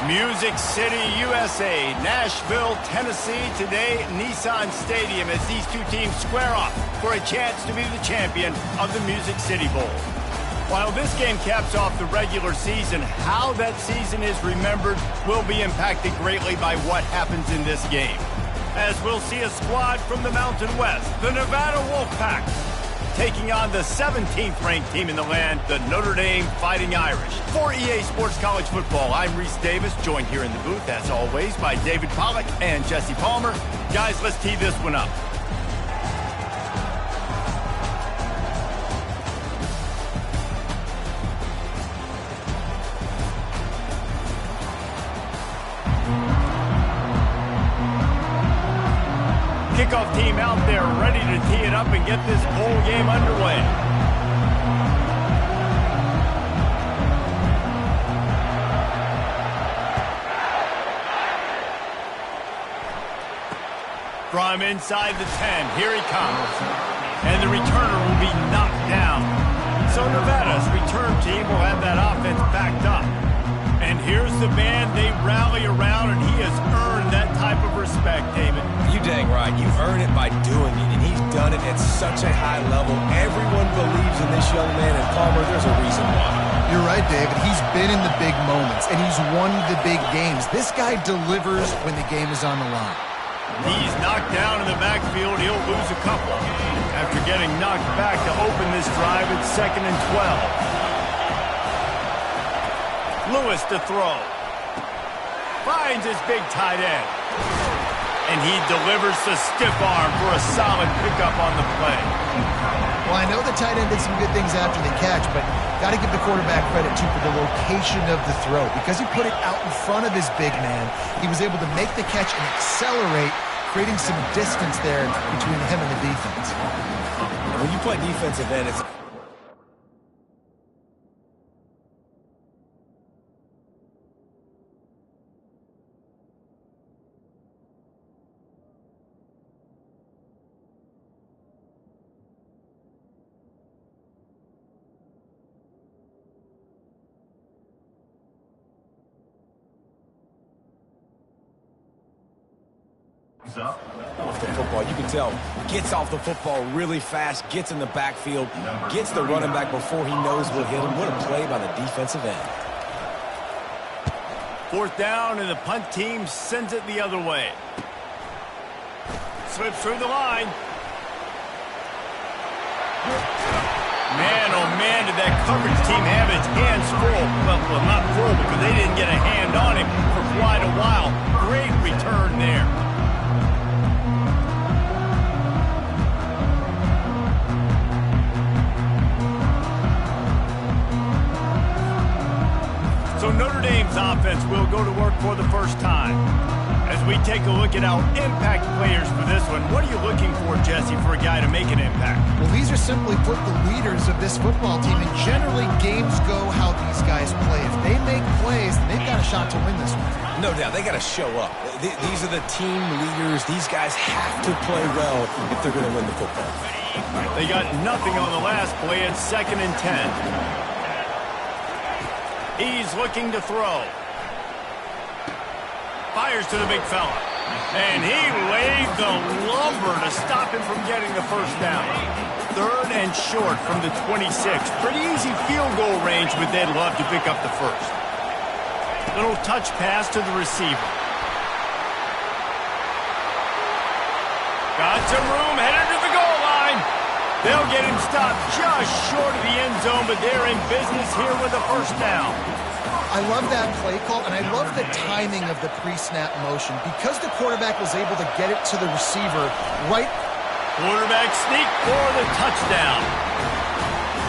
Music City, USA, Nashville, Tennessee. Today, Nissan Stadium as these two teams square off for a chance to be the champion of the Music City Bowl. While this game caps off the regular season, how that season is remembered will be impacted greatly by what happens in this game. As we'll see a squad from the Mountain West, the Nevada Wolfpack, taking on the 17th ranked team in the land, the Notre Dame Fighting Irish. For EA Sports College Football, I'm Reese Davis, joined here in the booth, as always, by David Pollack and Jesse Palmer. Guys, let's tee this one up. Kickoff team out there ready to tee it up and get this bowl game underway. From inside the 10, here he comes. And the returner will be knocked down. So Nevada's return team will have that offense backed up. And here's the band they rally around, and he has earned that type of respect, David. You dang right. You earn it by doing it, and he's done it at such a high level. Everyone believes in this young man, and Palmer, there's a reason why. You're right, David. He's been in the big moments, and he's won the big games. This guy delivers when the game is on the line. He's knocked down in the backfield. He'll lose a couple. After getting knocked back to open this drive, it's 2nd and 12. Lewis to throw. Finds his big tight end. And he delivers the stiff arm for a solid pickup on the play. Well, I know the tight end did some good things after the catch, but got to give the quarterback credit, too, for the location of the throw. Because he put it out in front of his big man, he was able to make the catch and accelerate, creating some distance there between him and the defense. When you play defensive end, it's... off the football. You can tell, gets off the football really fast, gets in the backfield, gets the running back before he knows what hit him. What a play by the defensive end. 4th down, and the punt team sends it the other way. Slips through the line. Man, oh man, did that coverage team have its hands full. Well, not full, because they didn't get a hand on him for quite a while. Great return there. So Notre Dame's offense will go to work for the first time. As we take a look at our impact players for this one, what are you looking for, Jesse, for a guy to make an impact? Well, these are simply put the leaders of this football team, and generally games go how these guys play. If they make plays, then they've got a shot to win this one. No doubt, they got to show up. These are the team leaders. These guys have to play well if they're going to win the football. They got nothing on the last play. It's 2nd and 10. He's looking to throw. Fires to the big fella. And he laid the lumber to stop him from getting the first down. 3rd and short from the 26. Pretty easy field goal range, but they'd love to pick up the first. Little touch pass to the receiver. Got some room, headed to the goal line. They'll get him stopped just short of the end zone, but they're in business here with a first down. I love that play call, and I love the timing of the pre-snap motion. Because the quarterback was able to get it to the receiver right. Quarterback sneak for the touchdown.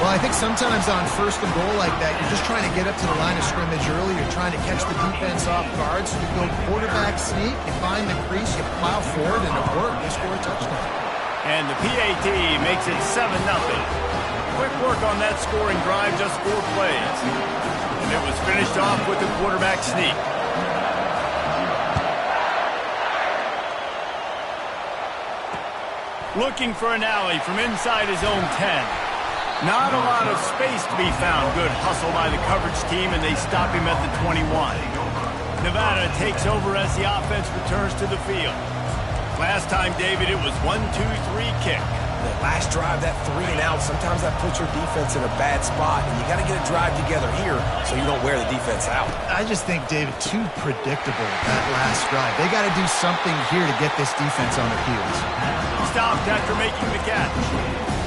Well, I think sometimes on 1st and goal like that, you're just trying to get up to the line of scrimmage early. You're trying to catch the defense off guard. So you go quarterback sneak, you find the crease, you plow forward, and it worked. They score a touchdown. And the PAT makes it 7-0. Quick work on that scoring drive, just 4 plays. And it was finished off with the quarterback sneak. Looking for an alley from inside his own 10. Not a lot of space to be found. Good hustle by the coverage team, and they stop him at the 21. Nevada takes over as the offense returns to the field. Last time, David, it was 1-2-3 kick. The last drive, that 3 and out, sometimes that puts your defense in a bad spot, and you got to get a drive together here so you don't wear the defense out. I just think, David, too predictable, that last drive. They got to do something here to get this defense on their heels. Stopped after making the catch.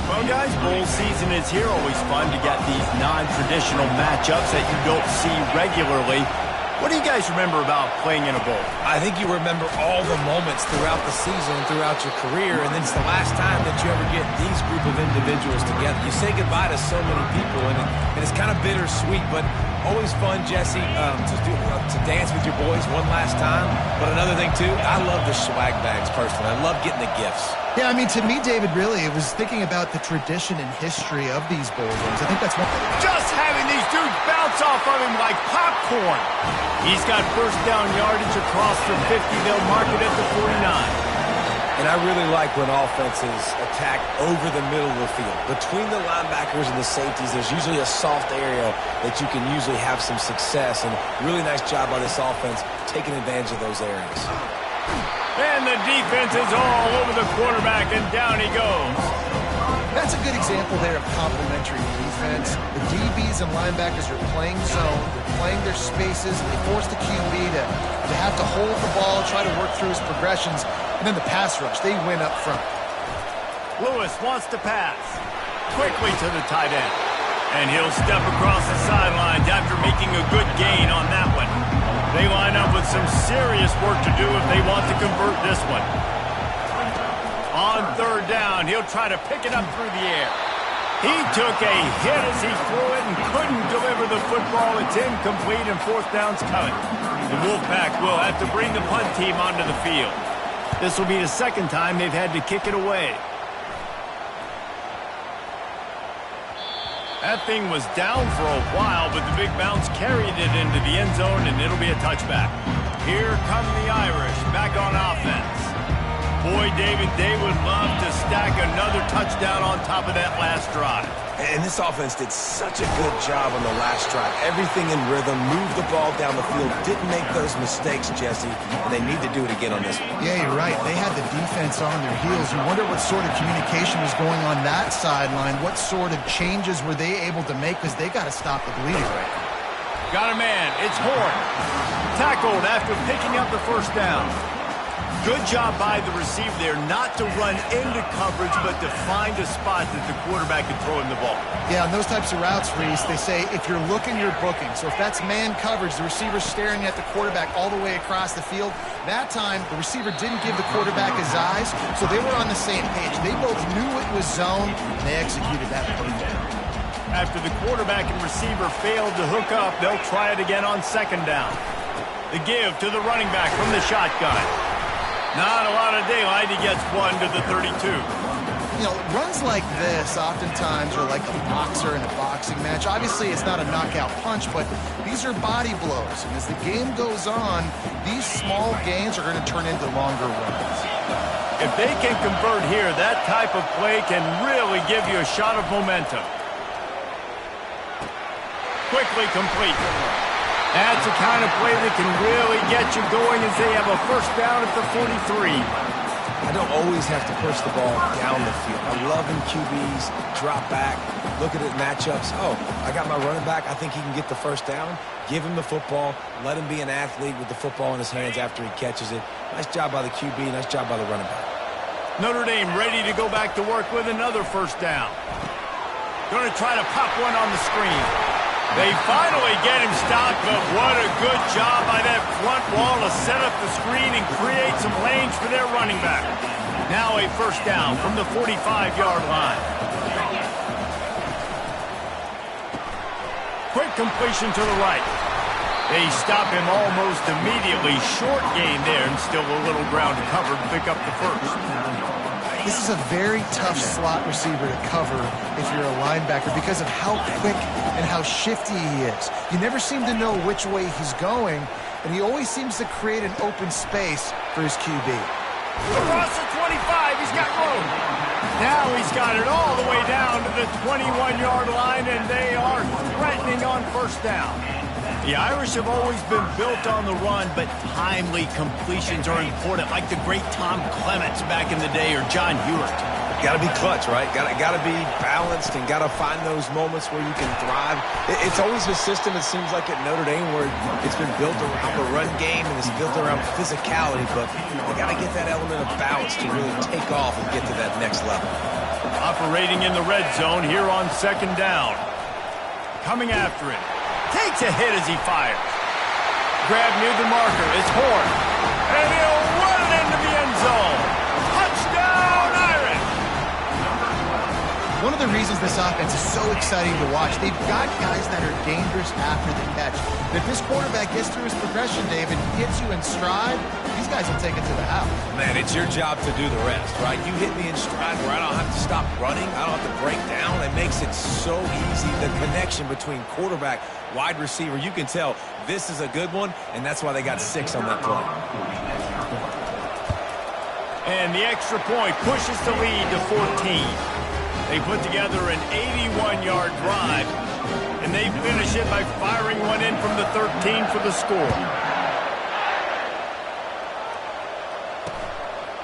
Well, guys, bowl season is here. Always fun to get these non-traditional matchups that you don't see regularly. What do you guys remember about playing in a bowl? I think you remember all the moments throughout the season, throughout your career, and then it's the last time that you ever get these group of individuals together. You say goodbye to so many people, and it's kind of bittersweet, but always fun, Jesse, to dance with your boys one last time. But another thing, too, I love the swag bags, personally. I love getting the gifts. Yeah, I mean, to me, David, really, it was thinking about the tradition and history of these bowl games. I think that's one. Just having these dudes bounce off of him like popcorn. He's got first down yardage across the 50. They'll mark it at the 49. And I really like when offenses attack over the middle of the field. Between the linebackers and the safeties, there's usually a soft area that you can usually have some success. And really nice job by this offense taking advantage of those areas. And the defense is all over the quarterback, and down he goes. That's a good example there of complementary defense. The DBs and linebackers are playing zone, they're playing their spaces, they force the QB to have to hold the ball, try to work through his progressions, and then the pass rush, they win up front. Lewis wants to pass. Quickly to the tight end. And he'll step across the sidelines after making a good gain on that one. They line up with some serious work to do if they want to convert this one. On third down, he'll try to pick it up through the air. He took a hit as he threw it and couldn't deliver the football. It's incomplete and fourth down's coming. The Wolfpack will have to bring the punt team onto the field. This will be the second time they've had to kick it away. That thing was down for a while, but the big bounce carried it into the end zone, and it'll be a touchback. Here come the Irish back on offense. Boy, David, they would love to stack another touchdown on top of that last drive. And this offense did such a good job on the last drive. Everything in rhythm, moved the ball down the field, didn't make those mistakes, Jesse, and they need to do it again on this one. Yeah, you're right. They had the defense on their heels. You wonder what sort of communication was going on that sideline. What sort of changes were they able to make, because they got to stop the bleeding right now. Got a man. It's Horn. Tackled after picking up the first down. Good job by the receiver there not to run into coverage, but to find a spot that the quarterback can throw him the ball. Yeah, on those types of routes, Reese, they say if you're looking, you're booking. So if that's man coverage, the receiver's staring at the quarterback all the way across the field. That time, the receiver didn't give the quarterback his eyes, so they were on the same page. They both knew it was zone, and they executed that perfectly. After the quarterback and receiver failed to hook up, they'll try it again on second down. The give to the running back from the shotgun. Not a lot of daylight. He gets one to the 32. You know, runs like this oftentimes are like a boxer in a boxing match. Obviously, it's not a knockout punch, but these are body blows. And as the game goes on, these small gains are going to turn into longer runs. If they can convert here, that type of play can really give you a shot of momentum. Quickly complete. That's the kind of play that can really get you going as they have a first down at the 43. I don't always have to push the ball down the field. I love when QBs drop back, look at it matchups. Oh, I got my running back. I think he can get the first down. Give him the football. Let him be an athlete with the football in his hands after he catches it. Nice job by the QB. Nice job by the running back. Notre Dame ready to go back to work with another first down. Going to try to pop one on the screen. They finally get him stopped, but what a good job by that front wall to set up the screen and create some lanes for their running back. Now a first down from the 45-yard line. Quick completion to the right. They stop him almost immediately. Short gain there, and still a little ground to cover to pick up the first. This is a very tough slot receiver to cover if you're a linebacker because of how quick and how shifty he is. You never seem to know which way he's going, and he always seems to create an open space for his QB. Across the 25, he's got room. Now he's got it all the way down to the 21-yard line, and they are threatening on first down. The Irish have always been built on the run, but timely completions are important, like the great Tom Clements back in the day or John Hewlett. Got to be clutch, right? Got to be balanced and got to find those moments where you can thrive. It's always a system, it seems like, at Notre Dame where it's been built around the run game and it's built around physicality, but you got to get that element of balance to really take off and get to that next level. Operating in the red zone here on second down. Coming after him. Takes a hit as he fires. Grab near the marker is Horn. And he'll run it into the end zone. Touchdown, Irish! One of the reasons this offense is so exciting to watch, they've got guys that are dangerous after the catch. If this quarterback gets through his progression, David, gets you in stride, these guys will take it to the house. Man, it's your job to do the rest, right? You hit me in stride where I don't have to stop running. I don't have to break down. It makes it so easy. The connection between quarterback, wide receiver, you can tell this is a good one, and that's why they got 6 on that play. And the extra point pushes the lead to 14. They put together an 81-yard drive, and they finish it by firing one in from the 13 for the score.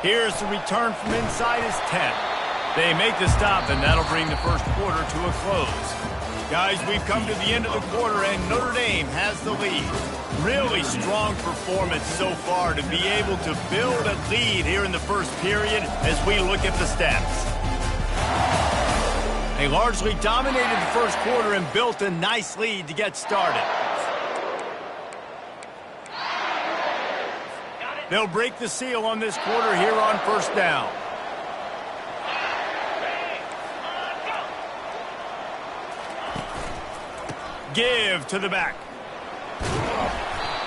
Here's the return from inside his 10. They make the stop, and that'll bring the first quarter to a close. Guys, we've come to the end of the quarter, and Notre Dame has the lead. Really strong performance so far to be able to build a lead here in the first period as we look at the stats. They largely dominated the first quarter and built a nice lead to get started. They'll break the seal on this quarter here on first down. Give to the back.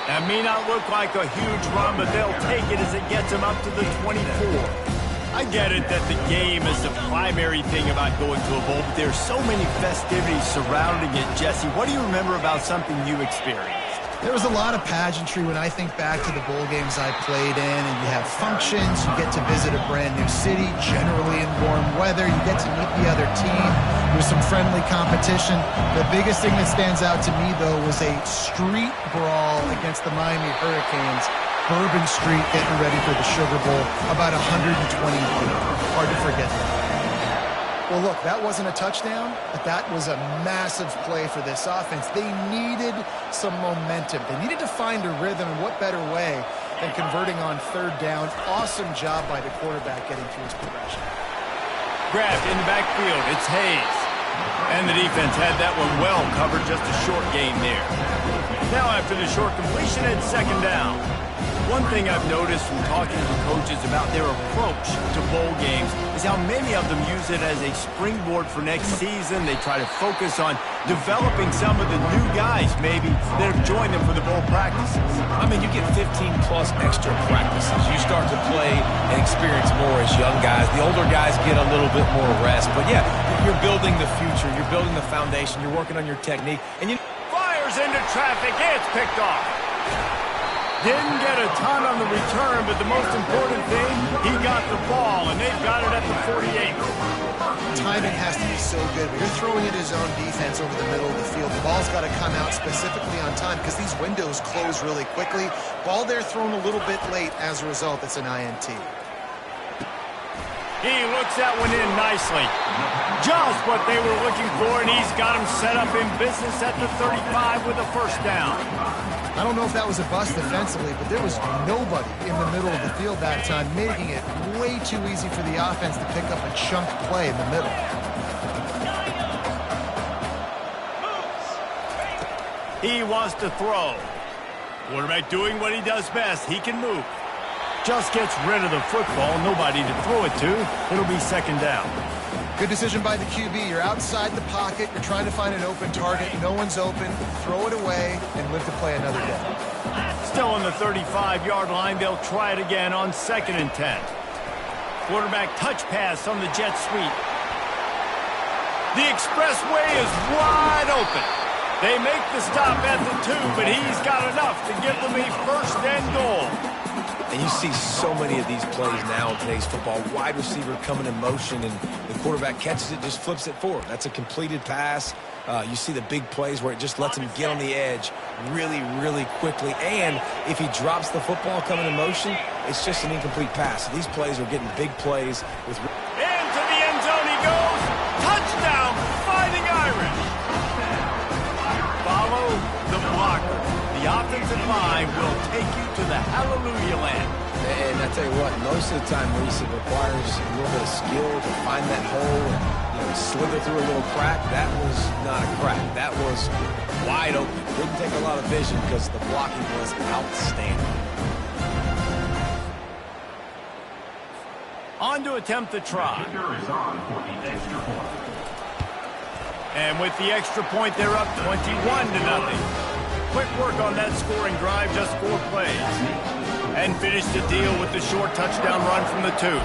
That may not look like a huge run, but they'll take it as it gets them up to the 24. I get it that the game is the primary thing about going to a bowl, but there's so many festivities surrounding it. Jesse, what do you remember about something you experienced? There was a lot of pageantry when I think back to the bowl games I played in, and you have functions, you get to visit a brand new city, generally in warm weather, you get to meet the other team, there's some friendly competition. The biggest thing that stands out to me, though, was a street brawl against the Miami Hurricanes. Bourbon Street getting ready for the Sugar Bowl, about 120 feet. Hard to forget that. Well, look, that wasn't a touchdown, but that was a massive play for this offense. They needed some momentum. They needed to find a rhythm, and what better way than converting on third down. Awesome job by the quarterback getting through his progression. Grabbed in the backfield, it's Hayes. And the defense had that one well covered, just a short gain there. Now after the short completion, it's second down. One thing I've noticed from talking to coaches about their approach to bowl games is how many of them use it as a springboard for next season. They try to focus on developing some of the new guys, maybe, that have joined them for the bowl practices. I mean, you get 15-plus extra practices. You start to play and experience more as young guys. The older guys get a little bit more rest. But, yeah, you're building the future. You're building the foundation. You're working on your technique. And you fires into traffic. It's picked off. Didn't get a ton on the return, but the most important thing, he got the ball, and they've got it at the 48. Timing has to be so good. When you're throwing it his own defense over the middle of the field, the ball's got to come out specifically on time because these windows close really quickly. Ball there thrown a little bit late. As a result, it's an INT. He looks that one in nicely. Just what they were looking for, and he's got him set up in business at the 35 with a first down. I don't know if that was a bust defensively, but there was nobody in the middle of the field that time, making it way too easy for the offense to pick up a chunk play in the middle. He wants to throw. Quarterback doing what he does best. He can move. Just gets rid of the football. Nobody to throw it to. It'll be second down. Good decision by the QB. You're outside the pocket. You're trying to find an open target. No one's open. Throw it away and live to play another day. Still on the 35-yard line. They'll try it again on 2nd and 10. Quarterback touch pass on the jet sweep. The expressway is wide open. They make the stop at the 2, but he's got enough to give them a first and goal. And you see so many of these plays now in today's football. Wide receiver coming in motion, and the quarterback catches it, just flips it forward. That's a completed pass. You see the big plays where it just lets him get on the edge really, really quickly. And if he drops the football coming in motion, it's just an incomplete pass. So these plays are getting big plays with... Into the end zone he goes. Touchdown, Fighting Irish. Follow the blocker. The offensive line will take you to the hallelujah land. And I tell you what, most of the time, Reese, it requires a little bit of skill to find that hole and slither through a little crack. That was not a crack. That was wide open. Didn't take a lot of vision because the blocking was outstanding. On to attempt the try. And with the extra point, they're up 21-0. Quick work on that scoring drive, just 4 plays. And finished the deal with the short touchdown run from the 2.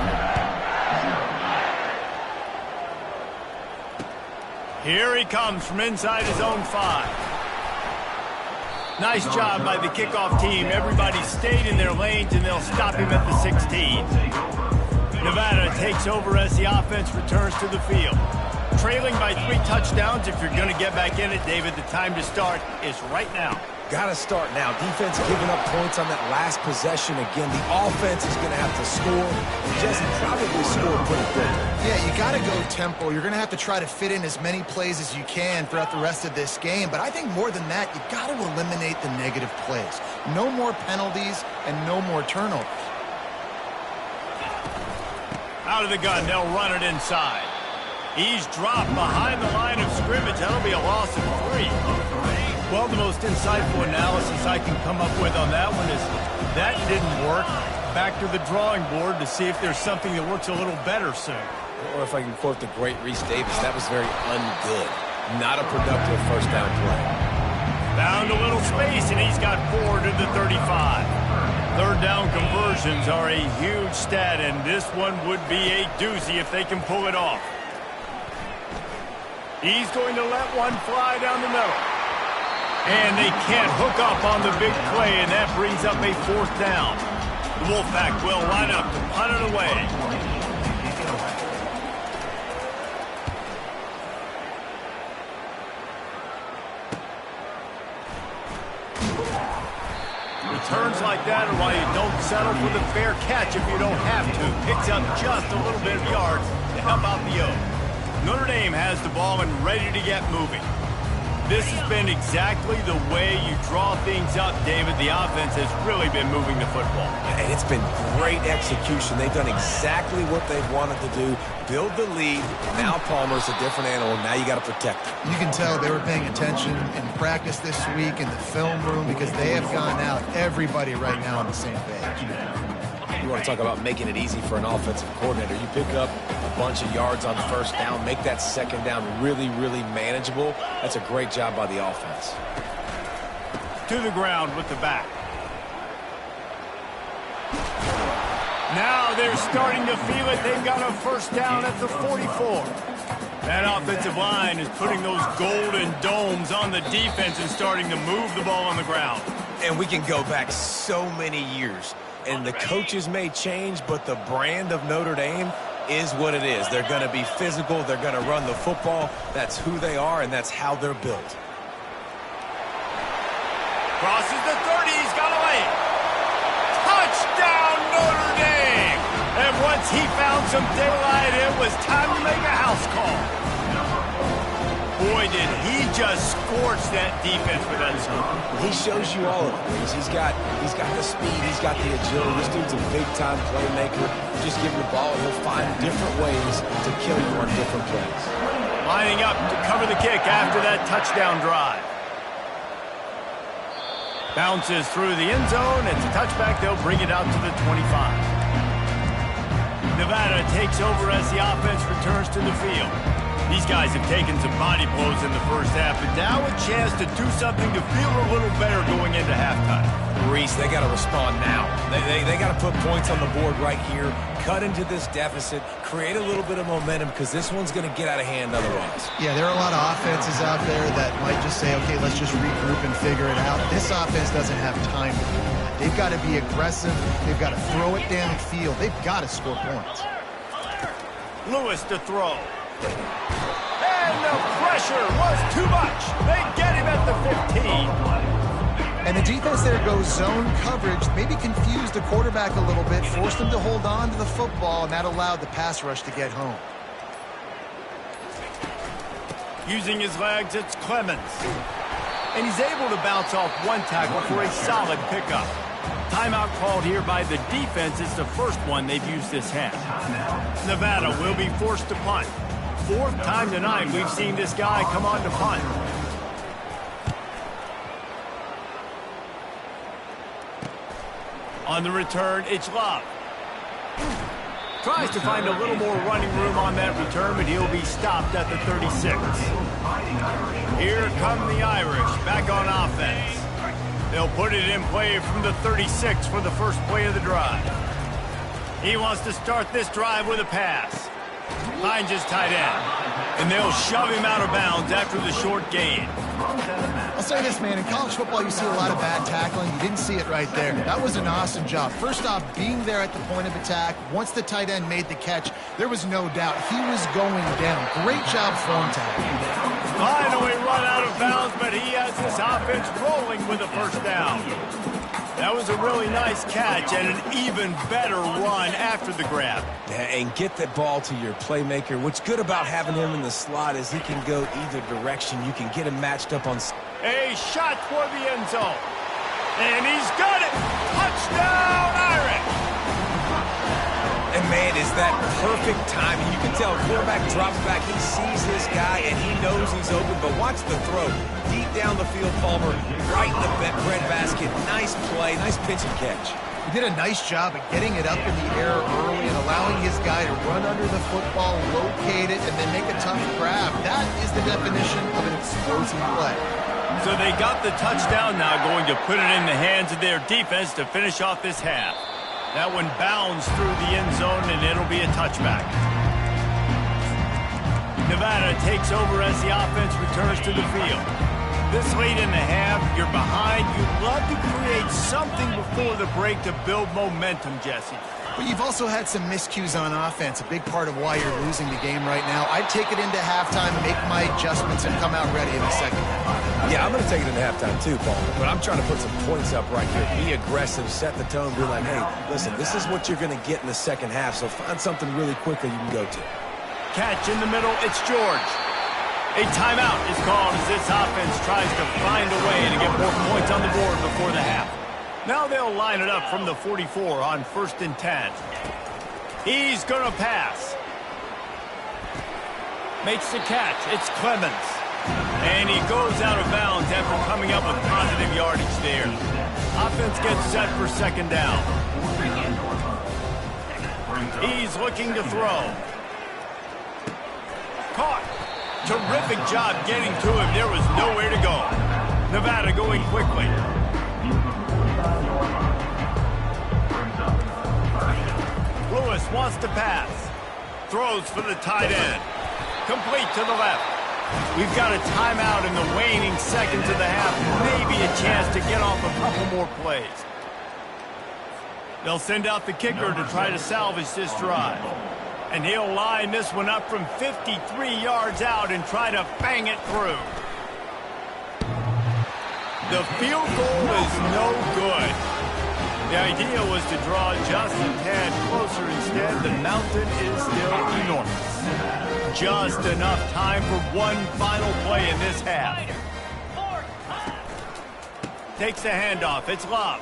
Here he comes from inside his own 5. Nice job by the kickoff team. Everybody stayed in their lanes, and they'll stop him at the 16. Nevada takes over as the offense returns to the field. Trailing by 3 touchdowns. If you're going to get back in it, David, the time to start is right now. Got to start now. Defense giving up points on that last possession. Again, the offense is going to have to score. Jesse probably scored pretty quick. Yeah, you got to go tempo. You're going to have to try to fit in as many plays as you can throughout the rest of this game. But I think more than that, you got to eliminate the negative plays. No more penalties and no more turnovers. Out of the gun, they'll run it inside. He's dropped behind the line of scrimmage. That'll be a loss of 3. Well, the most insightful analysis I can come up with on that one is that didn't work. Back to the drawing board to see if there's something that works a little better soon. Or if I can quote the great Reese Davis, that was very ungood. Not a productive first down play. Found a little space, and he's got 4 to the 35. Third down conversions are a huge stat, and this one would be a doozy if they can pull it off. He's going to let one fly down the middle. And they can't hook up on the big play, and that brings up a 4th down. The Wolfpack will line up to punt it away. Returns like that are why you don't settle for the fair catch if you don't have to. Picks up just a little bit of yards to help out the O. Notre Dame has the ball and ready to get moving. This has been exactly the way you draw things up, David. The offense has really been moving the football. And it's been great execution. They've done exactly what they've wanted to do. Build the lead. Now Palmer's a different animal. Now you got to protect him. You can tell they were paying attention in practice this week in the film room because they have gone out, everybody right now on the same page. You want to talk about making it easy for an offensive coordinator. You pick up a bunch of yards on first down, make that second down really, really manageable. That's a great job by the offense. To the ground with the back. Now they're starting to feel it. They've got a first down at the 44. That offensive line is putting those golden domes on the defense and starting to move the ball on the ground. And we can go back so many years. And the coaches may change, but the brand of Notre Dame is what it is. They're going to be physical. They're going to run the football. That's who they are, and that's how they're built. Crosses the 30. He's got away. Touchdown, Notre Dame. And once he found some daylight, it was time to make a house call. Boy, did he just scorch that defense with that score. He shows you all of it. He's got the speed. He's got the agility. This dude's a big-time playmaker. Just give him the ball, and he'll find different ways to kill you on different plays. Lining up to cover the kick after that touchdown drive. Bounces through the end zone. It's a touchback. They'll bring it out to the 25. Nevada takes over as the offense returns to the field. These guys have taken some body blows in the first half, but now a chance to do something to feel a little better going into halftime. Reese, they got to respond now. They got to put points on the board right here, cut into this deficit, create a little bit of momentum because this one's going to get out of hand otherwise. Yeah, there are a lot of offenses out there that might just say, okay, let's just regroup and figure it out. This offense doesn't have time to do that. They've got to be aggressive. They've got to throw it downfield. They've got to score points. Lewis to throw. And the pressure was too much. They get him at the 15. And the defense there goes zone coverage, maybe confused the quarterback a little bit, forced him to hold on to the football, and that allowed the pass rush to get home. Using his legs, it's Clemens. And he's able to bounce off one tackle for a solid pickup. Timeout called here by the defense. It's the first one they've used this half. Nevada will be forced to punt. Fourth time tonight we've seen this guy come on to punt. On the return, it's Love. Tries to find a little more running room on that return, but he'll be stopped at the 36. Here come the Irish, back on offense. They'll put it in play from the 36 for the first play of the drive. He wants to start this drive with a pass. Finds his tight end, and they'll shove him out of bounds after the short gain. I'll say this, man. In college football, you see a lot of bad tackling. You didn't see it right there. That was an awesome job. First off, being there at the point of attack. Once the tight end made the catch, there was no doubt he was going down. Great job form tackling. Finally run out of bounds, but he has this offense rolling with a first down. That was a really nice catch and an even better run after the grab. And get the ball to your playmaker. What's good about having him in the slot is he can go either direction. You can get him matched up on... A shot for the end zone. And he's got it. Touchdown, Irish. And, man, is that perfect timing. You can tell quarterback drops back. He sees his guy, and he knows he's open. But watch the throw. Deep down the field, Palmer, right in the breadbasket. Nice play, nice pitch and catch. He did a nice job of getting it up in the air early and allowing his guy to run under the football, locate it, and then make a tough grab. That is the definition of an explosive play. So they got the touchdown, now going to put it in the hands of their defense to finish off this half. That one bounds through the end zone, and it'll be a touchback. Nevada takes over as the offense returns to the field. This late in the half, you're behind. You'd love to create something before the break to build momentum, Jesse. But you've also had some miscues on offense, a big part of why you're losing the game right now. I'd take it into halftime, make my adjustments, and come out ready in the second half. Yeah, I'm going to take it into halftime too, Paul. But I'm trying to put some points up right here. Be aggressive, set the tone, be like, hey, listen, this is what you're going to get in the second half, so find something really quickly you can go to. Catch in the middle, it's George. A timeout is called as this offense tries to find a way to get more points on the board before the half. Now they'll line it up from the 44 on 1st and 10. He's going to pass. Makes the catch. It's Clemens. And he goes out of bounds after coming up with positive yardage there. Offense gets set for second down. He's looking to throw. Caught. Terrific job getting to him. There was nowhere to go. Nevada going quickly. Lewis wants to pass. Throws for the tight end. Complete to the left. We've got a timeout in the waning seconds of the half. Maybe a chance to get off a couple more plays. They'll send out the kicker to try to salvage this drive. And he'll line this one up from 53 yards out and try to bang it through. The field goal is no good. The idea was to draw just a tad closer. Instead, the mountain is still enormous. Just enough time for one final play in this half. Takes the handoff. It's Love.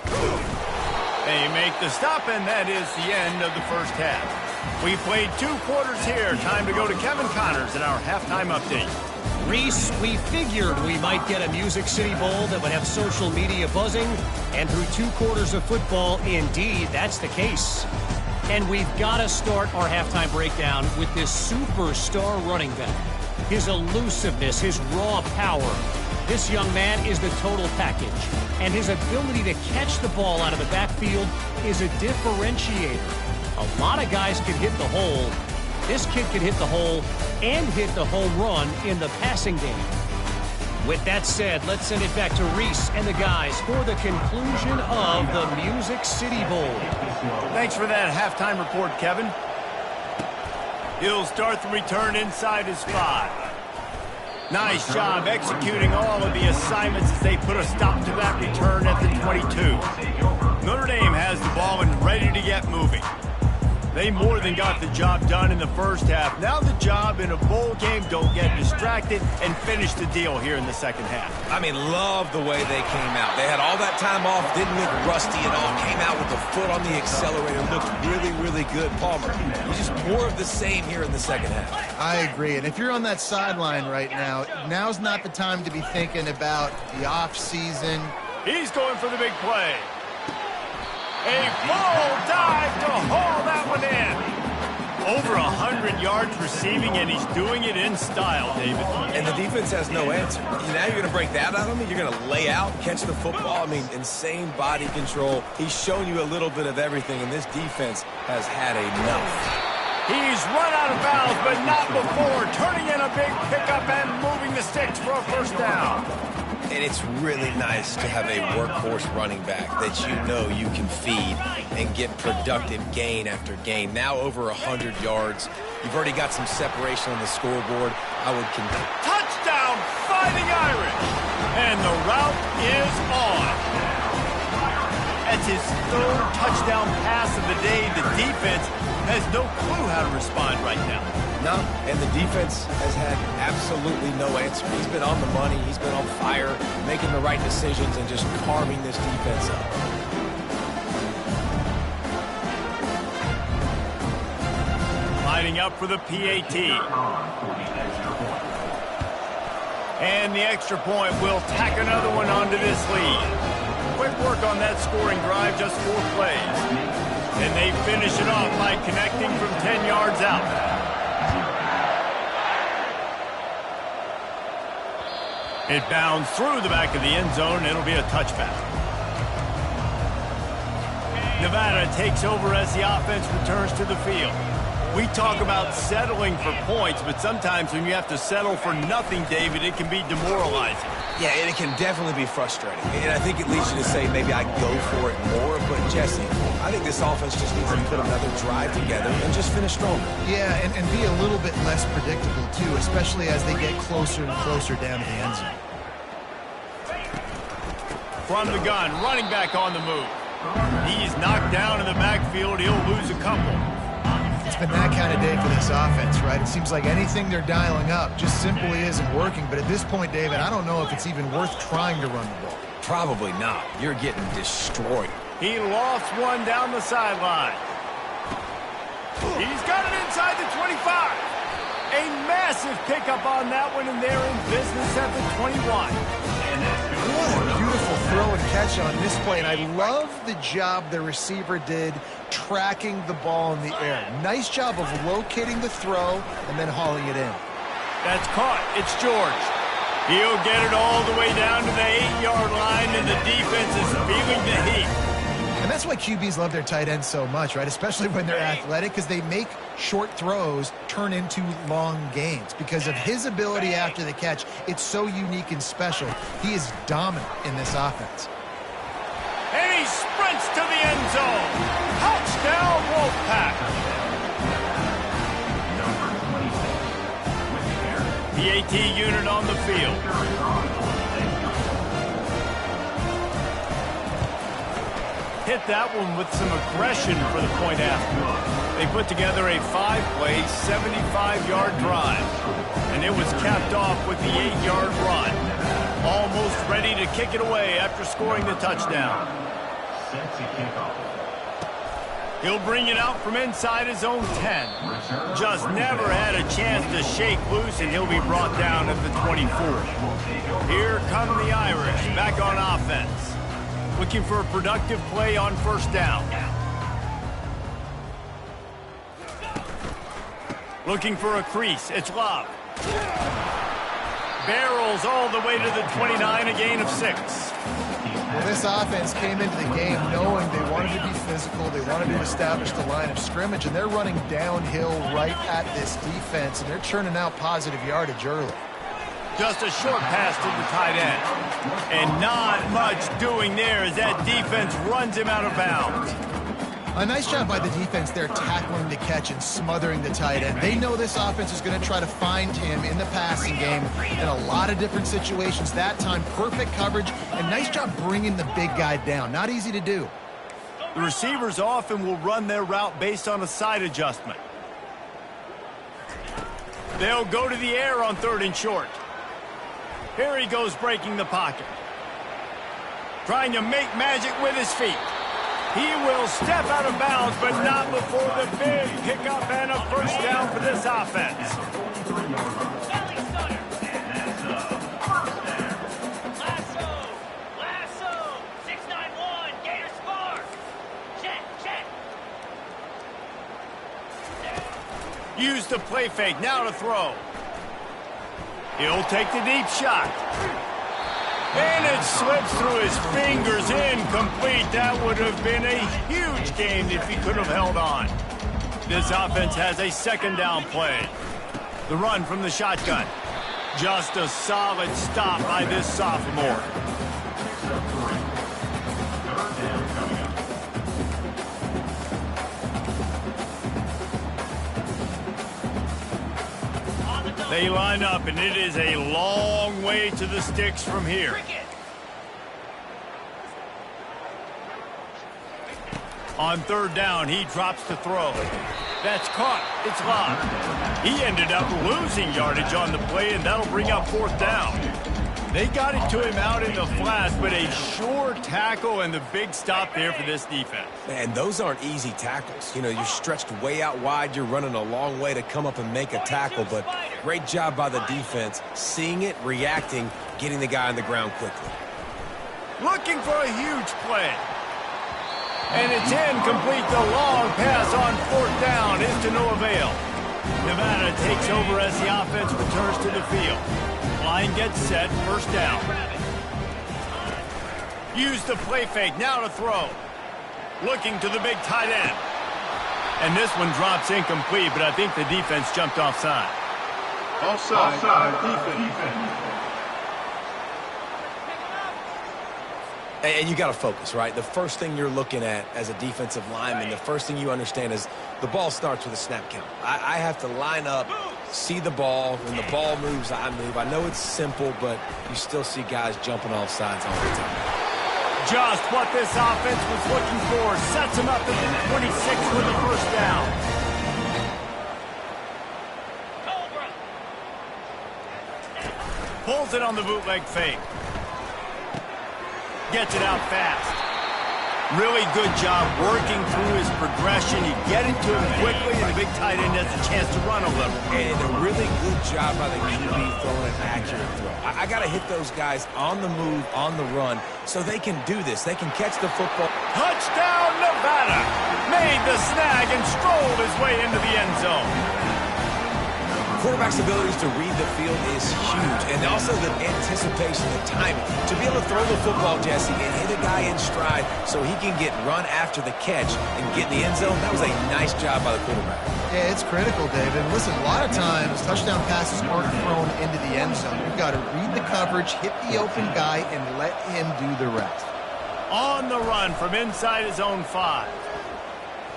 They make the stop, and that is the end of the first half. We played 2 quarters here. Time to go to Kevin Connors in our halftime update. Reese, we figured we might get a Music City Bowl that would have social media buzzing, and through 2 quarters of football, indeed, that's the case. And we've got to start our halftime breakdown with this superstar running back. His elusiveness, his raw power. This young man is the total package, and his ability to catch the ball out of the backfield is a differentiator. A lot of guys can hit the hole. This kid can hit the hole and hit the home run in the passing game. With that said, let's send it back to Reese and the guys for the conclusion of the Music City Bowl. Thanks for that halftime report, Kevin. He'll start the return inside his 5. Nice job executing all of the assignments as they put a stop to that return at the 22. Notre Dame has the ball and ready to get moving. They more than got the job done in the first half. Now the job in a bowl game, don't get distracted and finish the deal here in the second half. I mean, love the way they came out. They had all that time off, didn't look rusty at all, came out with the foot on the accelerator, looked really, really good. Palmer, it's just more of the same here in the second half. I agree, and if you're on that sideline right now, now's not the time to be thinking about the off-season. He's going for the big play. A full dive to haul that one in. Over 100 yards receiving, and he's doing it in style, David. And the defense has no answer. Now you're going to break that out of me? You're going to lay out, catch the football? I mean, insane body control. He's shown you a little bit of everything, and this defense has had enough. He's run out of bounds, but not before. Turning in a big pickup and moving the sticks for a first down. And it's really nice to have a workhorse running back that you know you can feed and get productive gain after gain. Now over 100 yards. You've already got some separation on the scoreboard. I would continue. Touchdown, Fighting Irish! And the route is on. That's his 3rd touchdown pass of the day. The defense has no clue how to respond right now. No, and the defense has had absolutely no answer. He's been on the money. He's been on fire, making the right decisions and just carving this defense up. Lining up for the PAT. And the extra point will tack another one onto this lead. Quick work on that scoring drive, just 4 plays. And they finish it off by connecting from 10 yards out. It bounds through the back of the end zone. It'll be a touchback. Nevada takes over as the offense returns to the field. We talk about settling for points, but sometimes when you have to settle for nothing, David, it can be demoralizing. Yeah, and it can definitely be frustrating. And I think it leads you to say maybe I go for it more. But, Jesse, I think this offense just needs to put another drive together and just finish stronger. Yeah, and be a little bit less predictable, too, especially as they get closer and closer down to the end zone. From the gun, running back on the move. He's knocked down in the backfield. He'll lose a couple. It's been that kind of day for this offense, right? It seems like anything they're dialing up just simply isn't working. But at this point, David, I don't know if it's even worth trying to run the ball. Probably not. You're getting destroyed. He lost one down the sideline. He's got it inside the 25. A massive pickup on that one, and they're in business at the 21. What a beautiful throw and catch on this play, and I love the job the receiver did tracking the ball in the air. Nice job of locating the throw and then hauling it in. That's caught. It's George. He'll get it all the way down to the 8-yard line, and the defense is feeling the heat. And that's why QBs love their tight ends so much, right? Especially when they're athletic, because they make short throws turn into long gains. Because of his ability after the catch, it's so unique and special. He is dominant in this offense. And he sprints to the end zone. Touchdown, Wolfpack. PAT unit on the field. Hit that one with some aggression for the point after. They put together a 5-play, 75-yard drive. And it was capped off with the 8-yard run. Almost ready to kick it away after scoring the touchdown. He'll bring it out from inside his own 10. Just never had a chance to shake loose, and he'll be brought down at the 24. Here come the Irish, back on offense. Looking for a productive play on first down. Looking for a crease. It's Love. Barrels all the way to the 29, a gain of 6. Well, this offense came into the game knowing they wanted to be physical, they wanted to establish the line of scrimmage, and they're running downhill right at this defense, and they're churning out positive yardage early. Just a short pass to the tight end. And not much doing there as that defense runs him out of bounds. A nice job by the defense there, tackling the catch and smothering the tight end. They know this offense is going to try to find him in the passing game in a lot of different situations. That time, perfect coverage, and nice job bringing the big guy down. Not easy to do. The receivers often will run their route based on a side adjustment. They'll go to the air on 3rd and short. Here he goes breaking the pocket. Trying to make magic with his feet. He will step out of bounds, but not before the big pickup and a first down for this offense. Lasso, 691, Gator Spark. Check. Use the play fake, now to throw. He'll take the deep shot. And it slips through his fingers, incomplete. That would have been a huge gain if he could have held on. This offense has a 2nd down play. The run from the shotgun. Just a solid stop by this sophomore. They line up, and it is a long way to the sticks from here. On 3rd down, he drops the throw. That's caught. It's locked. He ended up losing yardage on the play, and that'll bring up 4th down. They got it to him out in the flats, but a sure tackle and the big stop there for this defense. Man, those aren't easy tackles. You know, you're stretched way out wide. You're running a long way to come up and make a tackle, but great job by the defense, seeing it, reacting, getting the guy on the ground quickly. Looking for a huge play. And it's incomplete. The long pass on 4th down is to no avail. Nevada takes over as the offense returns to the field. Line gets set, 1st down. Use the play fake, now to throw. Looking to the big tight end. And this one drops incomplete, but I think the defense jumped offside. Offside, defense. And you got to focus, right? The first thing you're looking at as a defensive lineman, the first thing you understand is the ball starts with a snap count. I have to line up, see the ball. When the ball moves, I move. I know it's simple, but you still see guys jumping off sides all the time. Just what this offense was looking for. Sets him up at the 26 with the 1st down. Pulls it on the bootleg fake. Gets it out fast. Really good job working through his progression. You get it to him quickly, and the big tight end has a chance to run a little. And a really good job by the QB throwing an accurate throw. I got to hit those guys on the move, on the run, so they can do this. They can catch the football. Touchdown, Nevada! Made the snag and strolled his way into the end zone. Quarterback's abilities to read the field is huge, and also the anticipation, the timing. To be able to throw the football, Jesse, and hit a guy in stride so he can get run after the catch and get in the end zone, that was a nice job by the quarterback. Yeah, it's critical, David. Listen, a lot of times, touchdown passes aren't thrown into the end zone. You've got to read the coverage, hit the open guy, and let him do the rest. On the run from inside his own 5.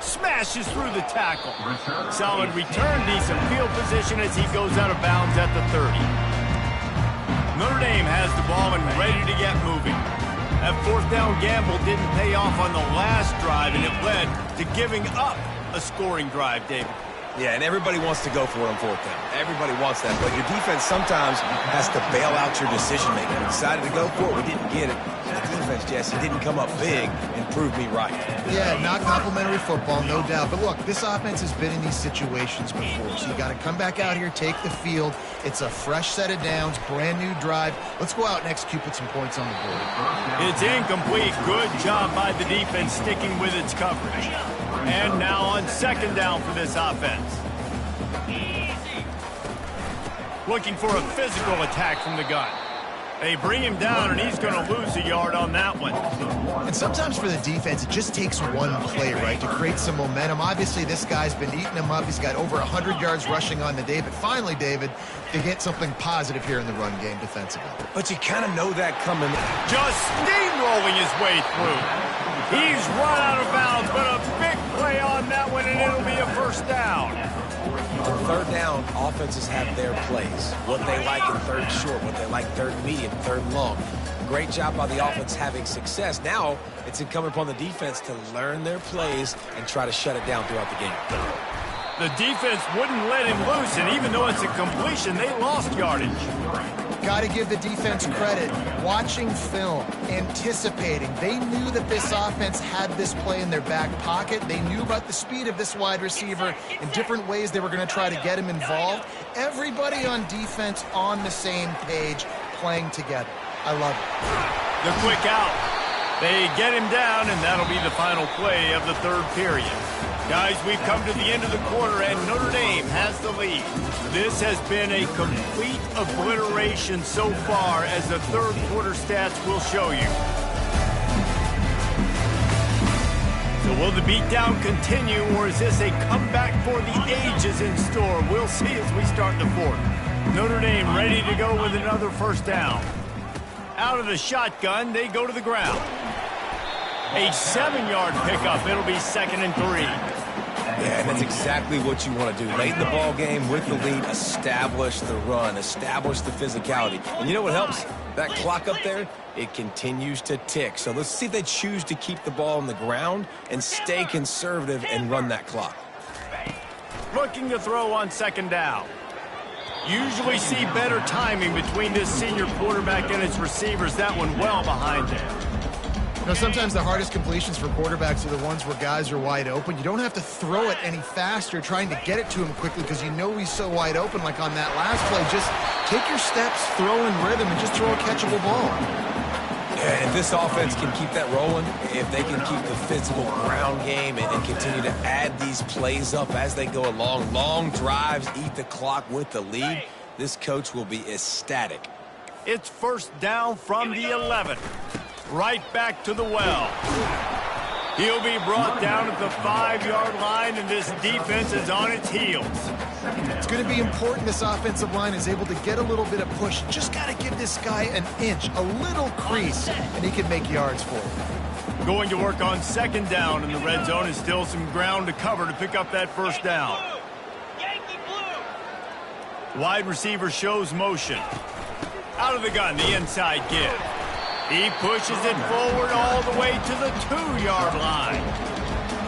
Smashes through the tackle. Solid return, decent field position as he goes out of bounds at the 30. Notre Dame has the ball and ready to get moving. That 4th down gamble didn't pay off on the last drive, and it led to giving up a scoring drive, David. Yeah, and everybody wants to go for it on 4th down. Everybody wants that, but your defense sometimes has to bail out your decision-making. We decided to go for it. We didn't get it. The defense, Jesse, didn't come up big and prove me right. Yeah, not complimentary football, no doubt. But look, this offense has been in these situations before, so you got to come back out here, take the field. It's a fresh set of downs, brand new drive. Let's go out and execute, put some points on the board. It's incomplete. Good job by the defense sticking with its coverage. And now on 2nd down for this offense. Looking for a physical attack from the gun. They bring him down, and he's going to lose a yard on that one. And sometimes for the defense, it just takes one play, right, to create some momentum. Obviously, this guy's been eating him up. He's got over 100 yards rushing on the day. But finally, David, they get something positive here in the run game defensively. But you kind of know that coming. Just steamrolling his way through. He's run out of bounds, but a big play on that one, and it'll be a first down. On third down, offenses have their plays. What they like in third short, what they like third medium, third long. Great job by the offense having success. Now it's incumbent upon the defense to learn their plays and try to shut it down throughout the game. The defense wouldn't let him loose, and even though it's a completion, they lost yardage. Got to give the defense credit. Watching film, anticipating. They knew that this offense had this play in their back pocket. They knew about the speed of this wide receiver and different ways they were going to try to get him involved. Everybody on defense on the same page, playing together. I love it. The quick out. They get him down, and that'll be the final play of the third period. Guys, we've come to the end of the quarter, and Notre Dame has the lead. This has been a complete obliteration so far, as the third quarter stats will show you. So will the beatdown continue, or is this a comeback for the ages in store? We'll see as we start the fourth. Notre Dame ready to go with another first down. Out of the shotgun, they go to the ground. A 7-yard pickup. It'll be 2nd and 3. Yeah, and that's exactly what you want to do. Late in the ball game with the lead, establish the run, establish the physicality. And you know what helps? That clock up there, it continues to tick. So let's see if they choose to keep the ball on the ground and stay conservative and run that clock. Looking to throw on 2nd down. Usually see better timing between this senior quarterback and his receivers. That one well behind him. You know, sometimes the hardest completions for quarterbacks are the ones where guys are wide open. You don't have to throw it any faster trying to get it to him quickly because you know he's so wide open like on that last play. Just take your steps, throw in rhythm, and just throw a catchable ball. Yeah, if this offense can keep that rolling, if they can keep the physical ground game and continue to add these plays up as they go along, long drives, eat the clock with the lead, this coach will be ecstatic. It's first down from the 11. Right back to the well. He'll be brought down at the 5-yard line, and this defense is on its heels. It's going to be important this offensive line is able to get a little bit of push. Just got to give this guy an inch, a little crease, and he can make yards for it. Going to work on 2nd down in the red zone is still some ground to cover to pick up that first down. Wide receiver shows motion. Out of the gun, the inside give. He pushes it forward all the way to the 2-yard line.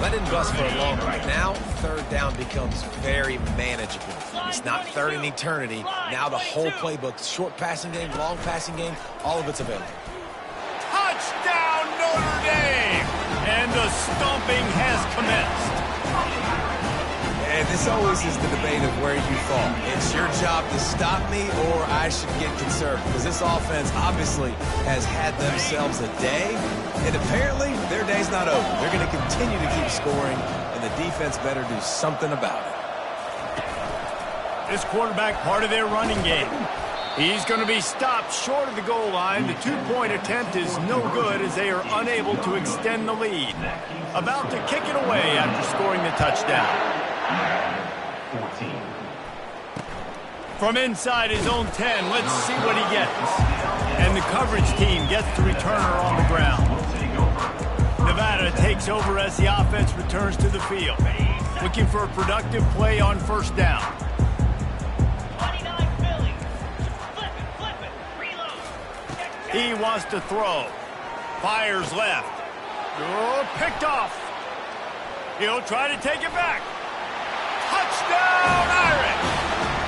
That didn't bust for a long right now. 3rd down becomes very manageable. It's not 3rd in eternity. Now the whole playbook, short passing game, long passing game, all of it's available. Touchdown, Notre Dame! And the stomping has commenced. And this always is the debate of where you fall. It's your job to stop me, or I should get conservative. Because this offense obviously has had themselves a day, and apparently their day's not over. They're going to continue to keep scoring, and the defense better do something about it. This quarterback part of their running game. He's going to be stopped short of the goal line. The 2-point attempt is no good as they are unable to extend the lead. About to kick it away after scoring the touchdown. 14. From inside his own 10, let's see what he gets. And the coverage team gets the returner on the ground. Nevada takes over as the offense returns to the field. Looking for a productive play on first down. 29 Philly. Flip it, reload. He wants to throw. Fires left. Oh, picked off. He'll try to take it back. Touchdown, Irish!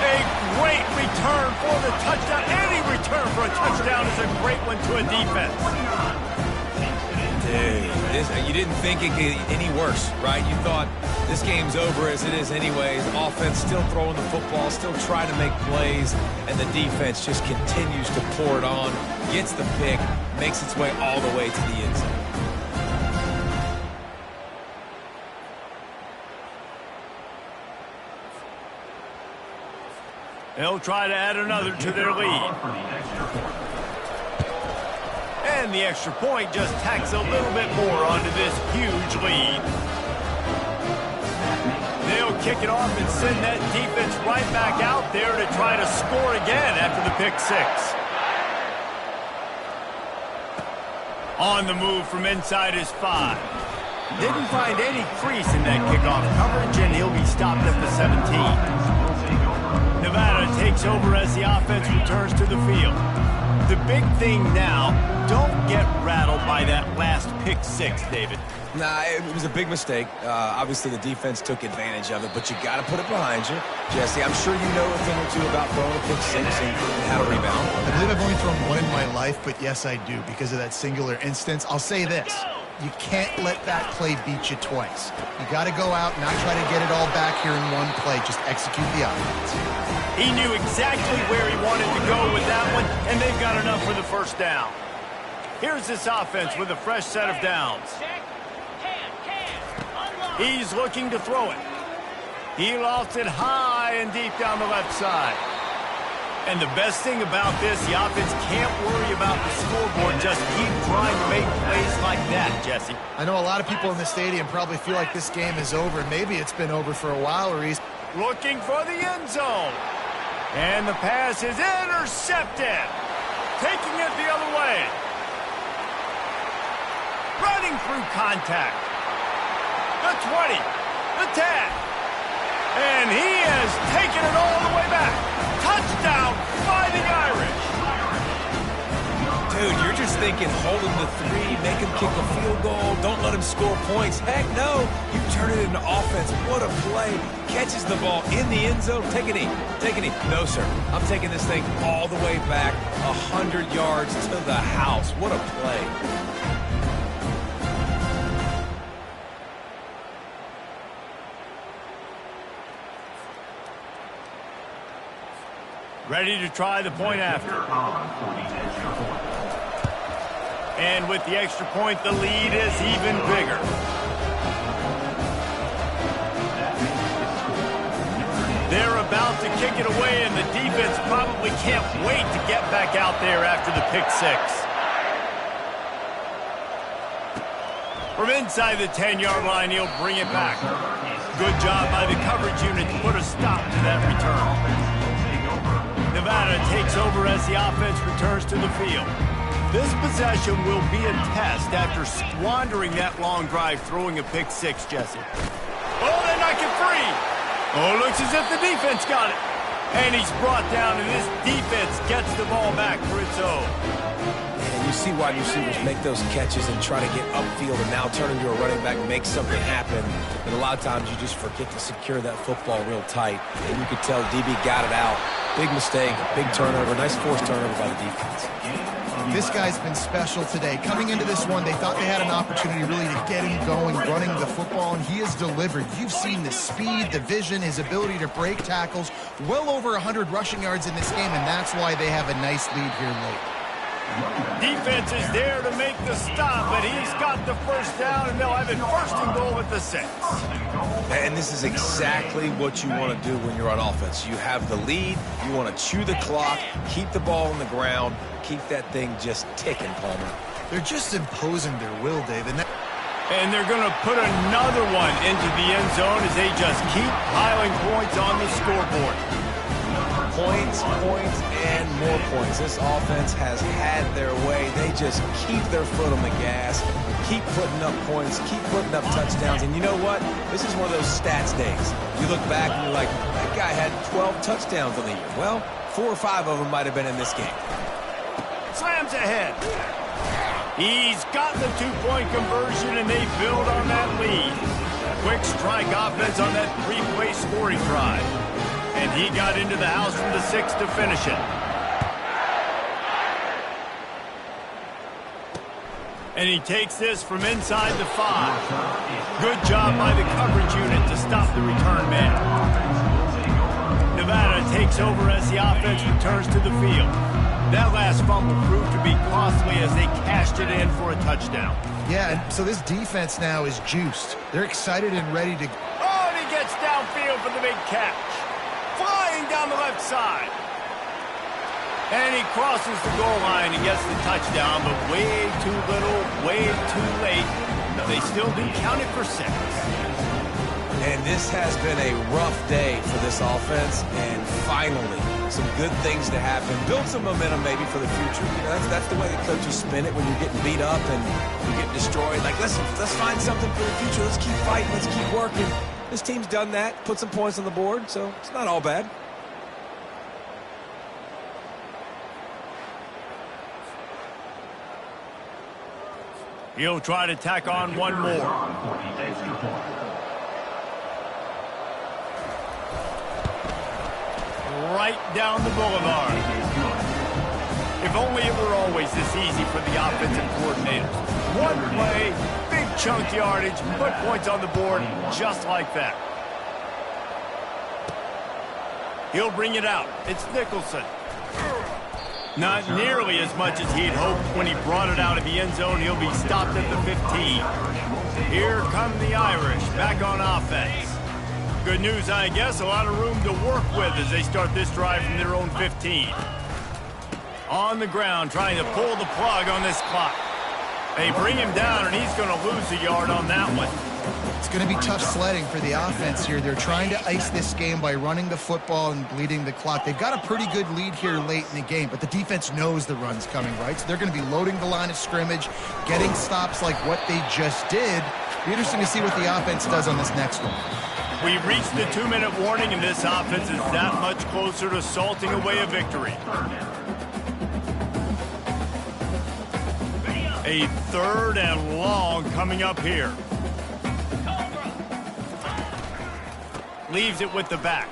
A great return for the touchdown. Any return for a touchdown is a great one to a defense. Dude, you didn't think it could get any worse, right? You thought this game's over as it is anyways. Offense still throwing the football, still trying to make plays, and the defense just continues to pour it on, gets the pick, makes its way all the way to the end zone. They'll try to add another to their lead. And the extra point just tacks a little bit more onto this huge lead. They'll kick it off and send that defense right back out there to try to score again after the pick six. On the move from inside his 5. Didn't find any crease in that kickoff coverage, and he'll be stopped at the 17. Nevada takes over as the offense returns to the field. The big thing now, don't get rattled by that last pick six, David. Nah, it was a big mistake. Obviously, the defense took advantage of it, but you got to put it behind you. Jesse, I'm sure you know a thing or two about throwing a pick six and how to rebound. I believe I've only thrown one in my life, but yes, I do, because of that singular instance. I'll say this. You can't let that play beat you twice. You got to go out and not try to get it all back here in one play. Just execute the offense. He knew exactly where he wanted to go with that one, and they've got enough for the first down. Here's this offense with a fresh set of downs. He's looking to throw it. He lost it high and deep down the left side. And the best thing about this, the offense can't worry about the scoreboard. Just keep trying to make plays like that, Jesse. I know a lot of people in the stadium probably feel like this game is over. Maybe it's been over for a while, Reese. Looking for the end zone. And the pass is intercepted. Taking it the other way. Running through contact. The 20. The 10. And he has taken it all the way back. Touchdown by the Irish. Dude, you're just thinking hold him to 3, make him kick a field goal, don't let him score points. Heck no, you turn it into offense. What a play. Catches the ball in the end zone. Take a knee. Take a knee. No, sir. I'm taking this thing all the way back 100 yards to the house. What a play. Ready to try the point after. And with the extra point, the lead is even bigger. They're about to kick it away, and the defense probably can't wait to get back out there after the pick six. From inside the 10-yard line, he'll bring it back. Good job by the coverage unit to put a stop to that return. Nevada takes over as the offense returns to the field. This possession will be a test after squandering that long drive throwing a pick six, Jesse. Oh, they knock it free. Oh, looks as if the defense got it. And he's brought down, and this defense gets the ball back for its own. And you see wide receivers make those catches and try to get upfield and now turn into a running back and make something happen. And a lot of times you just forget to secure that football real tight. And you could tell DB got it out. Big mistake, big turnover, nice forced turnover by the defense. This guy's been special today. Coming into this one, they thought they had an opportunity really to get him going, running the football, and he has delivered. You've seen the speed, the vision, his ability to break tackles. Well over 100 rushing yards in this game, and that's why they have a nice lead here late. Defense is there to make the stop, but he's got the first down, and they'll have it first and goal at the 6. And this is exactly what you want to do when you're on offense. You have the lead, you want to chew the clock, keep the ball on the ground, keep that thing just ticking, Palmer. They're just imposing their will, David. And they're going to put another one into the end zone as they just keep piling points on the scoreboard. Points, points, and more points. This offense has had their way. They just keep their foot on the gas, keep putting up points, keep putting up touchdowns. And you know what? This is one of those stats days. You look back and you're like, that guy had 12 touchdowns on the year. Well, 4 or 5 of them might have been in this game. Slams ahead. He's got the 2-point conversion, and they build on that lead. Quick strike offense on that 3-play scoring drive. And he got into the house from the 6 to finish it. And he takes this from inside the 5. Good job by the coverage unit to stop the return man. Nevada takes over as the offense returns to the field. That last fumble proved to be costly as they cashed it in for a touchdown. Yeah, and so this defense now is juiced. They're excited and ready to... Oh, and he gets downfield for the big catch. Flying down the left side. And he crosses the goal line and gets the touchdown, but way too little, way too late. They still do count it for 6. And this has been a rough day for this offense, and finally, some good things to happen. Build some momentum maybe for the future. You know, that's the way the coaches spin it when you're getting beat up and you're getting destroyed. Like, let's find something for the future. Let's keep fighting. Let's keep working. This team's done that, put some points on the board, so it's not all bad. He'll try to tack on one more. Right down the boulevard. If only it were always this easy for the offensive coordinators. One play, big chunk yardage, put points on the board just like that. He'll bring it out. It's Nicholson. Not nearly as much as he'd hoped when he brought it out of the end zone. He'll be stopped at the 15. Here come the Irish back on offense. Good news, I guess, a lot of room to work with as they start this drive from their own 15. On the ground, trying to pull the plug on this clock. They bring him down, and he's going to lose a yard on that one. It's going to be tough sledding for the offense here. They're trying to ice this game by running the football and bleeding the clock. They've got a pretty good lead here late in the game, but the defense knows the run's coming, right? So they're going to be loading the line of scrimmage, getting stops like what they just did. Be interesting to see what the offense does on this next one. We've reached the 2-minute warning, and this offense is that much closer to salting away a victory. A 3rd and long coming up here. Leaves it with the back.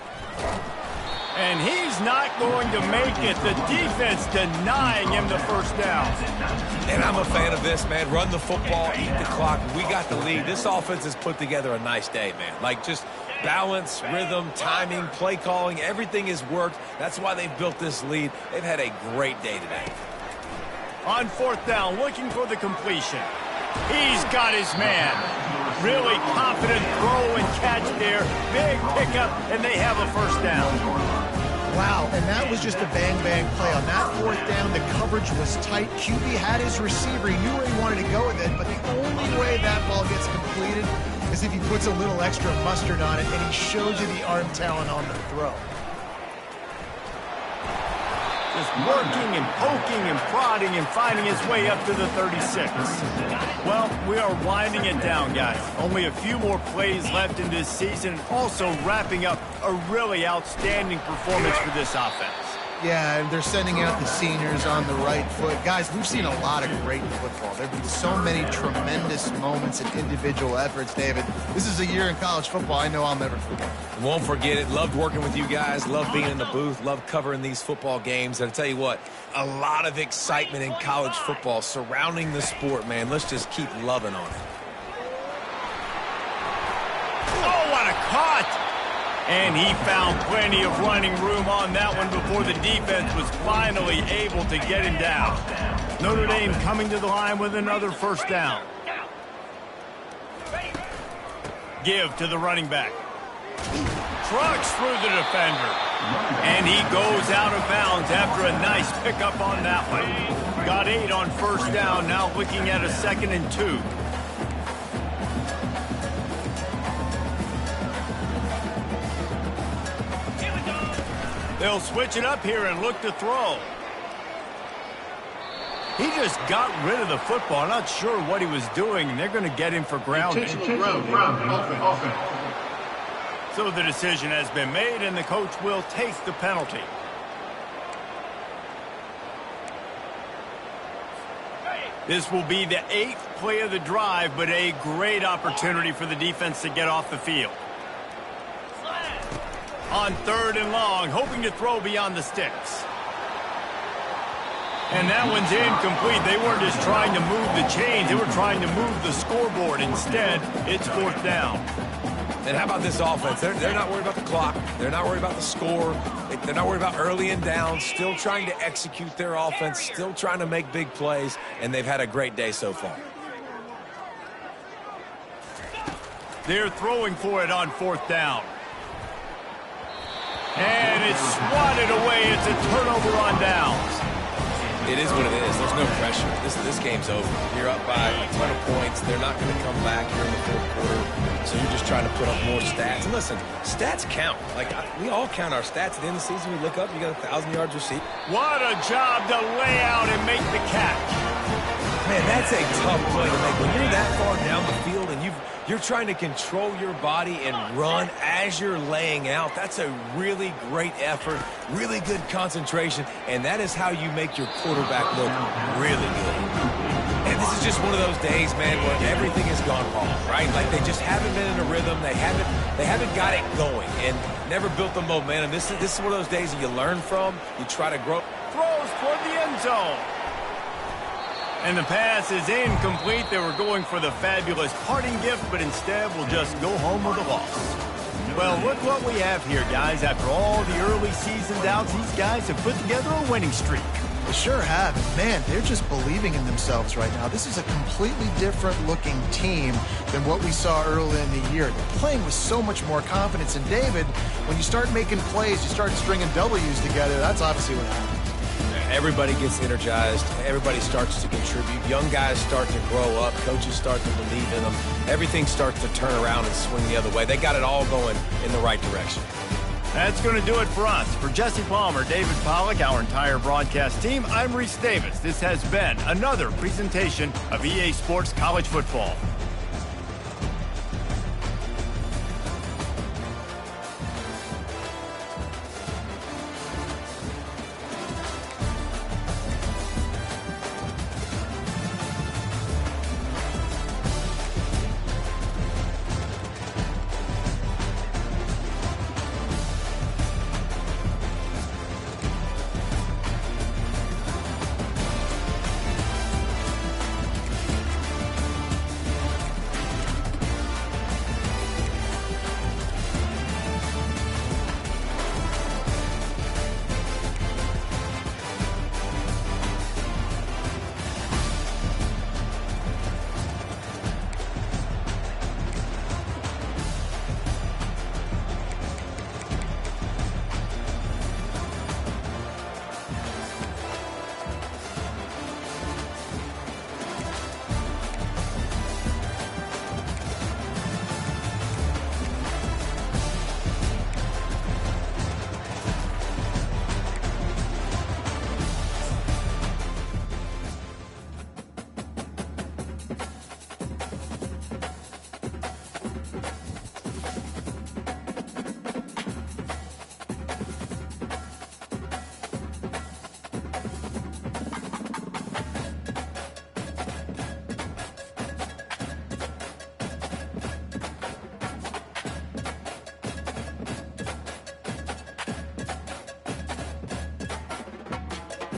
And he's not going to make it. The defense denying him the first down. And I'm a fan of this, man. Run the football, eat the clock. We got the lead. This offense has put together a nice day, man. Like, just balance, rhythm, timing, play calling, everything has worked. That's why they've built this lead. They've had a great day today. On 4th down, looking for the completion. He's got his man. Really confident throw and catch there. Big pickup, and they have a first down. Wow, and that was just a bang-bang play. On that 4th down, the coverage was tight. QB had his receiver. He knew where he wanted to go with it, but the only way that ball gets completed is if he puts a little extra mustard on it, and he shows you the arm talent on the throw. Just working and poking and prodding and finding his way up to the 36. Well, we are winding it down, guys. Only a few more plays left in this season, and also wrapping up a really outstanding performance for this offense. Yeah, and they're sending out the seniors on the right foot. Guys, we've seen a lot of great football. There have been so many tremendous moments and individual efforts, David. This is a year in college football I know I'll never forget. Won't forget it. Loved working with you guys. Loved being in the booth. Loved covering these football games. And I'll tell you what, a lot of excitement in college football surrounding the sport, man. Let's just keep loving on it. Oh, what a cut! And he found plenty of running room on that one before the defense was finally able to get him down. Notre Dame coming to the line with another first down. Give to the running back. Trucks through the defender. And he goes out of bounds after a nice pickup on that one. Got 8 on first down, now looking at a 2nd and 2. They'll switch it up here and look to throw. He just got rid of the football. Not sure what he was doing, and they're going to get him for grounding. So the decision has been made, and the coach will take the penalty. This will be the 8th play of the drive, but a great opportunity for the defense to get off the field. On 3rd and long, hoping to throw beyond the sticks. And that one's incomplete. They weren't just trying to move the chains. They were trying to move the scoreboard. Instead, it's 4th down. And how about this offense? They're not worried about the clock. They're not worried about the score. They're not worried about early and down. Still trying to execute their offense. Still trying to make big plays. And they've had a great day so far. They're throwing for it on 4th down. And it's swatted away. It's a turnover on downs. It is what it is. There's no pressure. This game's over. You're up by a ton of points. They're not going to come back here in the fourth quarter. So you're just trying to put up more stats. And listen, stats count. Like, we all count our stats. At the end of the season, we look up, you got 1,000 yards received. What a job to lay out and make the catch. Man, that's a tough play to make. When you're that far down the field and you're trying to control your body and run as you're laying out, that's a really great effort, really good concentration, and that is how you make your quarterback look really good. And this is just one of those days, man, where everything has gone wrong, right? Like they just haven't been in a rhythm. They haven't got it going and never built the momentum. This is one of those days that you learn from, you try to grow. Throws toward the end zone. And the pass is incomplete. They were going for the fabulous parting gift, but instead will just go home with a loss. Well, look what we have here, guys. After all the early season doubts, these guys have put together a winning streak. They sure have. Man, they're just believing in themselves right now. This is a completely different looking team than what we saw early in the year. They're playing with so much more confidence. And David, when you start making plays, you start stringing W's together, that's obviously what happens. Everybody gets energized. Everybody starts to contribute. Young guys start to grow up. Coaches start to believe in them. Everything starts to turn around and swing the other way. They got it all going in the right direction. That's going to do it for us. For Jesse Palmer, David Pollack, our entire broadcast team, I'm Reese Davis. This has been another presentation of EA Sports College Football.